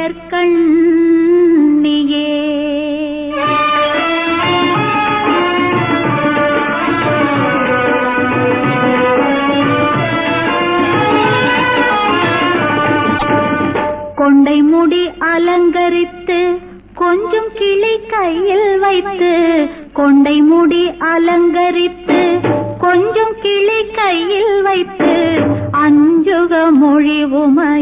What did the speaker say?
மயற்கண்ணியே. கொண்டை முடி அலங்கரித்து கொஞ்சம் கிளி கையில் வைத்து, கொண்டை முடி அலங்கரித்து கொஞ்சம் கிளி கையில் வைத்து, அஞ்சுக மொழிவுமை